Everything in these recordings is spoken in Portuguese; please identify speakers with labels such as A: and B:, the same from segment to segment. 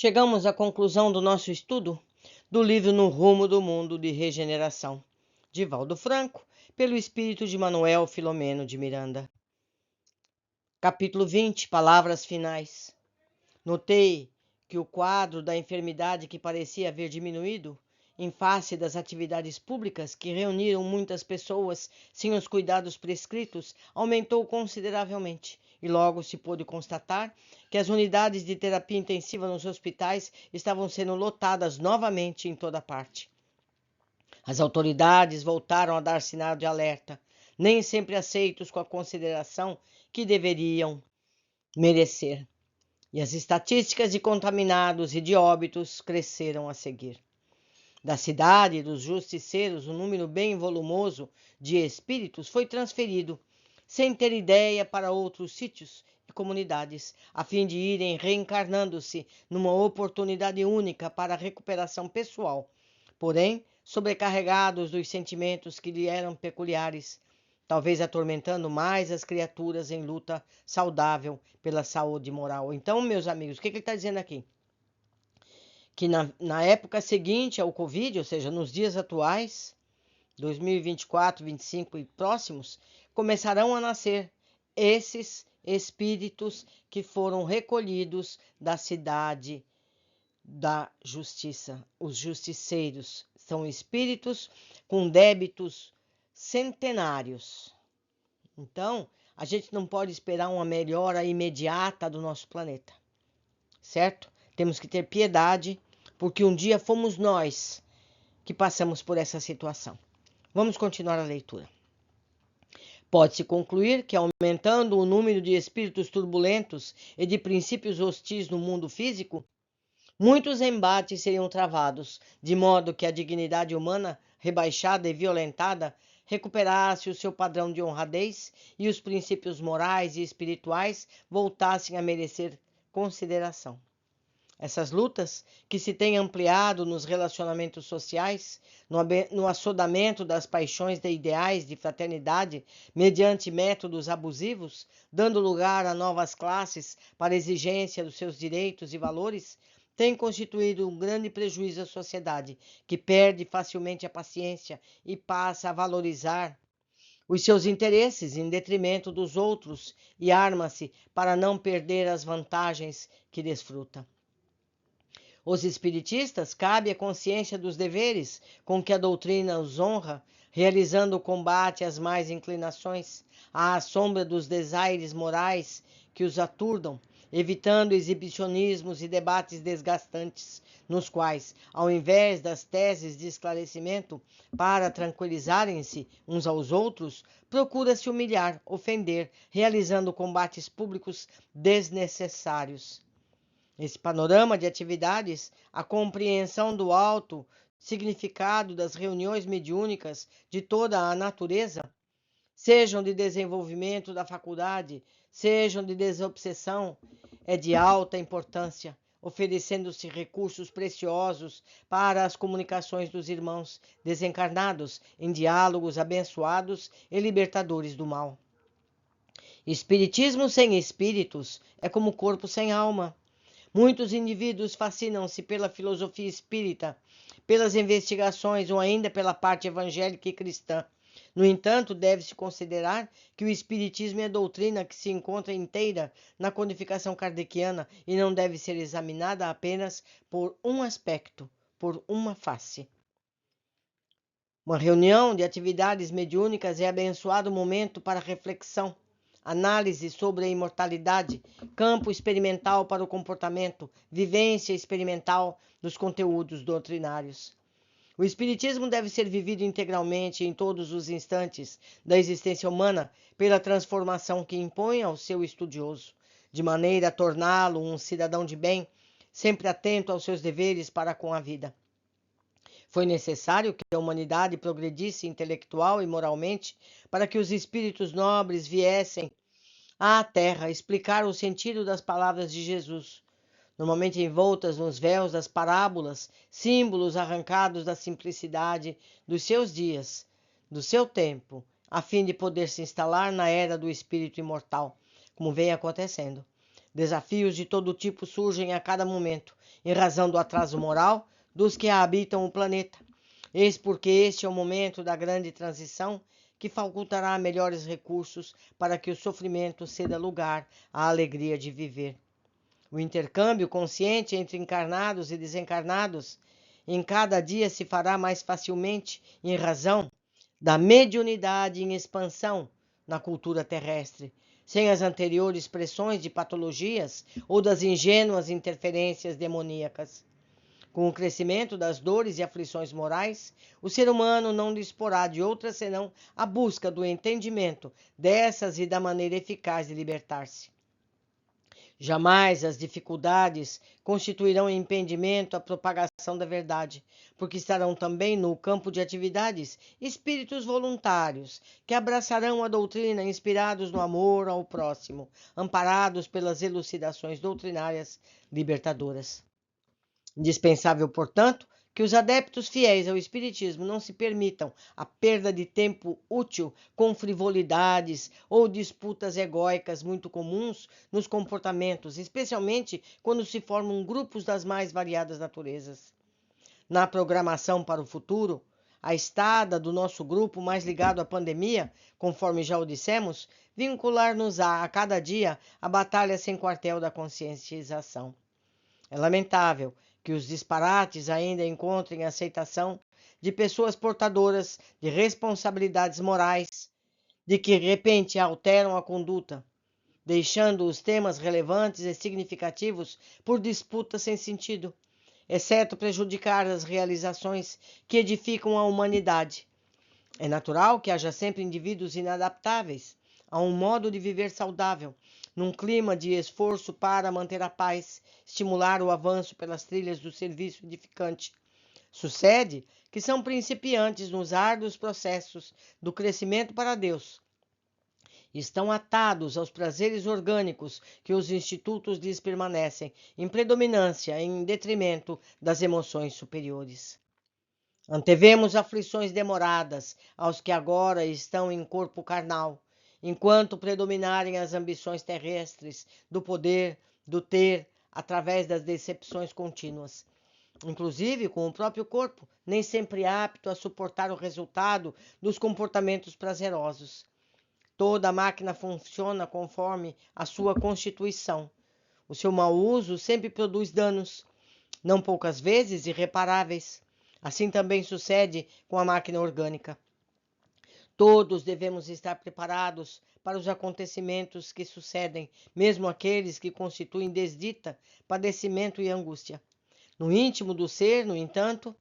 A: Chegamos à conclusão do nosso estudo do livro No Rumo do Mundo de Regeneração, de Valdo Franco, pelo espírito de Manuel Filomeno de Miranda. Capítulo 20, Palavras Finais. Notei que o quadro da enfermidade que parecia haver diminuído, em face das atividades públicas que reuniram muitas pessoas sem os cuidados prescritos, aumentou consideravelmente, e logo se pôde constatar que as unidades de terapia intensiva nos hospitais estavam sendo lotadas novamente em toda parte. As autoridades voltaram a dar sinal de alerta, nem sempre aceitos com a consideração que deveriam merecer. E as estatísticas de contaminados e de óbitos cresceram a seguir. Da cidade dos justiceiros, um número bem volumoso de espíritos foi transferido, sem ter ideia, para outros sítios e comunidades, a fim de irem reencarnando-se numa oportunidade única para a recuperação pessoal, porém sobrecarregados dos sentimentos que lhe eram peculiares, talvez atormentando mais as criaturas em luta saudável pela saúde moral. Então, meus amigos, o que ele está dizendo aqui? Que na época seguinte ao Covid, ou seja, nos dias atuais, 2024, 25 e próximos, começarão a nascer esses espíritos que foram recolhidos da cidade da justiça. Os justiceiros são espíritos com débitos centenários. Então, a gente não pode esperar uma melhora imediata do nosso planeta, certo? Temos que ter piedade, porque um dia fomos nós que passamos por essa situação. Vamos continuar a leitura. Pode-se concluir que, aumentando o número de espíritos turbulentos e de princípios hostis no mundo físico, muitos embates seriam travados, de modo que a dignidade humana, rebaixada e violentada, recuperasse o seu padrão de honradez e os princípios morais e espirituais voltassem a merecer consideração. Essas lutas, que se têm ampliado nos relacionamentos sociais, no assodamento das paixões de ideais de fraternidade mediante métodos abusivos, dando lugar a novas classes para exigência dos seus direitos e valores, têm constituído um grande prejuízo à sociedade, que perde facilmente a paciência e passa a valorizar os seus interesses em detrimento dos outros e arma-se para não perder as vantagens que desfruta. Os espiritistas cabe a consciência dos deveres com que a doutrina os honra, realizando o combate às más inclinações, à sombra dos desaires morais que os aturdam, evitando exibicionismos e debates desgastantes, nos quais, ao invés das teses de esclarecimento para tranquilizarem-se uns aos outros, procura-se humilhar, ofender, realizando combates públicos desnecessários. Nesse panorama de atividades, a compreensão do alto significado das reuniões mediúnicas de toda a natureza, sejam de desenvolvimento da faculdade, sejam de desobsessão, é de alta importância, oferecendo-se recursos preciosos para as comunicações dos irmãos desencarnados em diálogos abençoados e libertadores do mal. Espiritismo sem espíritos é como corpo sem alma. Muitos indivíduos fascinam-se pela filosofia espírita, pelas investigações ou ainda pela parte evangélica e cristã. No entanto, deve-se considerar que o espiritismo é doutrina que se encontra inteira na codificação kardeciana e não deve ser examinada apenas por um aspecto, por uma face. Uma reunião de atividades mediúnicas é abençoado momento para reflexão, análise sobre a imortalidade, campo experimental para o comportamento, vivência experimental dos conteúdos doutrinários. O Espiritismo deve ser vivido integralmente em todos os instantes da existência humana pela transformação que impõe ao seu estudioso, de maneira a torná-lo um cidadão de bem, sempre atento aos seus deveres para com a vida. Foi necessário que a humanidade progredisse intelectual e moralmente para que os espíritos nobres viessem à Terra explicar o sentido das palavras de Jesus, normalmente envoltas nos véus das parábolas, símbolos arrancados da simplicidade dos seus dias, do seu tempo, a fim de poder se instalar na era do espírito imortal, como vem acontecendo. Desafios de todo tipo surgem a cada momento, em razão do atraso moral dos que habitam o planeta. Eis porque este é o momento da grande transição que facultará melhores recursos para que o sofrimento ceda lugar à alegria de viver. O intercâmbio consciente entre encarnados e desencarnados em cada dia se fará mais facilmente em razão da mediunidade em expansão na cultura terrestre, sem as anteriores pressões de patologias ou das ingênuas interferências demoníacas. Com o crescimento das dores e aflições morais, o ser humano não disporá de outra senão a busca do entendimento dessas e da maneira eficaz de libertar-se. Jamais as dificuldades constituirão impedimento à propagação da verdade, porque estarão também no campo de atividades espíritos voluntários, que abraçarão a doutrina inspirados no amor ao próximo, amparados pelas elucidações doutrinárias libertadoras. Indispensável, portanto, que os adeptos fiéis ao Espiritismo não se permitam a perda de tempo útil com frivolidades ou disputas egóicas muito comuns nos comportamentos, especialmente quando se formam grupos das mais variadas naturezas. Na programação para o futuro, a estada do nosso grupo mais ligado à pandemia, conforme já o dissemos, vincular-nos-á a cada dia a batalha sem quartel da conscientização. É lamentável que os disparates ainda encontrem aceitação de pessoas portadoras de responsabilidades morais, de que de repente alteram a conduta, deixando os temas relevantes e significativos por disputas sem sentido, exceto prejudicar as realizações que edificam a humanidade. É natural que haja sempre indivíduos inadaptáveis a um modo de viver saudável, num clima de esforço para manter a paz, estimular o avanço pelas trilhas do serviço edificante. Sucede que são principiantes nos árduos processos do crescimento para Deus. Estão atados aos prazeres orgânicos que os institutos lhes permanecem, em predominância em detrimento das emoções superiores. Antevemos aflições demoradas aos que agora estão em corpo carnal, enquanto predominarem as ambições terrestres do poder, do ter, através das decepções contínuas. Inclusive com o próprio corpo, nem sempre apto a suportar o resultado dos comportamentos prazerosos. Toda a máquina funciona conforme a sua constituição. O seu mau uso sempre produz danos, não poucas vezes irreparáveis. Assim também sucede com a máquina orgânica. Todos devemos estar preparados para os acontecimentos que sucedem, mesmo aqueles que constituem desdita, padecimento e angústia. No íntimo do ser, no entanto,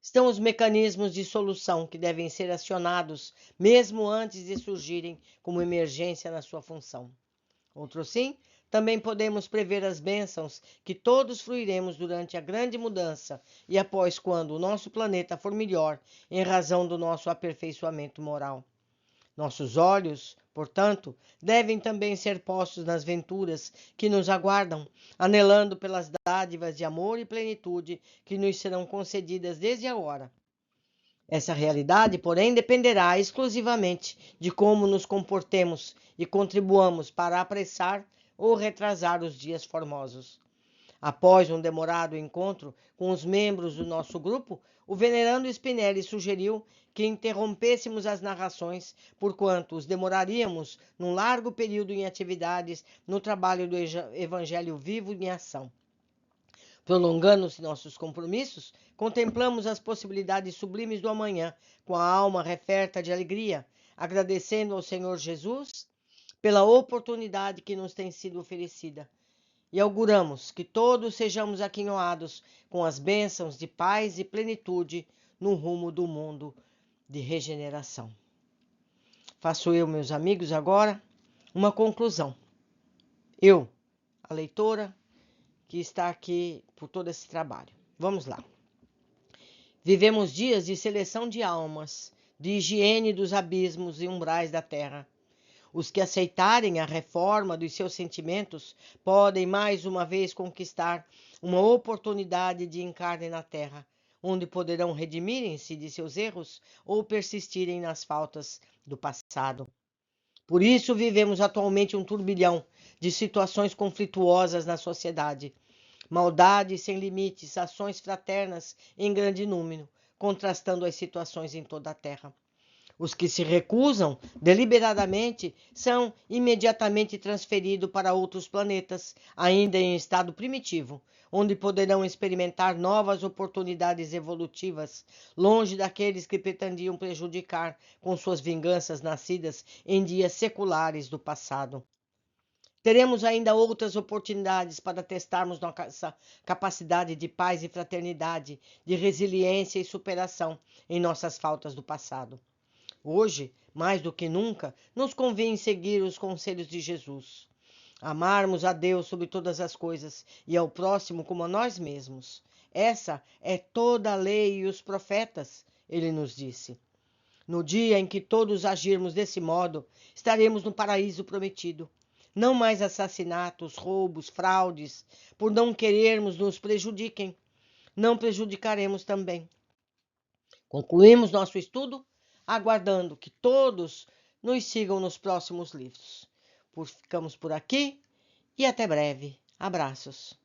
A: estão os mecanismos de solução que devem ser acionados, mesmo antes de surgirem como emergência na sua função. Outro sim, também podemos prever as bênçãos que todos fruiremos durante a grande mudança e após quando o nosso planeta for melhor em razão do nosso aperfeiçoamento moral. Nossos olhos, portanto, devem também ser postos nas venturas que nos aguardam, anelando pelas dádivas de amor e plenitude que nos serão concedidas desde agora. Essa realidade, porém, dependerá exclusivamente de como nos comportemos e contribuamos para apressar ou retrasar os dias formosos. Após um demorado encontro com os membros do nosso grupo, o venerando Spinelli sugeriu que interrompêssemos as narrações, porquanto os demoraríamos num largo período em atividades no trabalho do Evangelho vivo em ação. Prolongando-se nossos compromissos, contemplamos as possibilidades sublimes do amanhã, com a alma referta de alegria, agradecendo ao Senhor Jesus pela oportunidade que nos tem sido oferecida. E auguramos que todos sejamos aquinhoados com as bênçãos de paz e plenitude no rumo do mundo de regeneração. Faço eu, meus amigos, agora uma conclusão. Eu, a leitora, que está aqui por todo esse trabalho. Vamos lá. Vivemos dias de seleção de almas, de higiene dos abismos e umbrais da terra. Os que aceitarem a reforma dos seus sentimentos podem mais uma vez conquistar uma oportunidade de encarne na terra, onde poderão redimirem-se de seus erros ou persistirem nas faltas do passado. Por isso vivemos atualmente um turbilhão de situações conflituosas na sociedade. Maldade sem limites, ações fraternas em grande número, contrastando as situações em toda a terra. Os que se recusam deliberadamente são imediatamente transferidos para outros planetas, ainda em estado primitivo, onde poderão experimentar novas oportunidades evolutivas, longe daqueles que pretendiam prejudicar com suas vinganças nascidas em dias seculares do passado. Teremos ainda outras oportunidades para testarmos nossa capacidade de paz e fraternidade, de resiliência e superação em nossas faltas do passado. Hoje, mais do que nunca, nos convém seguir os conselhos de Jesus. Amarmos a Deus sobre todas as coisas e ao próximo como a nós mesmos. Essa é toda a lei e os profetas, ele nos disse. No dia em que todos agirmos desse modo, estaremos no paraíso prometido. Não mais assassinatos, roubos, fraudes, por não querermos nos prejudiquem. Não prejudicaremos também. Concluímos nosso estudo, aguardando que todos nos sigam nos próximos livros. Ficamos por aqui e até breve. Abraços.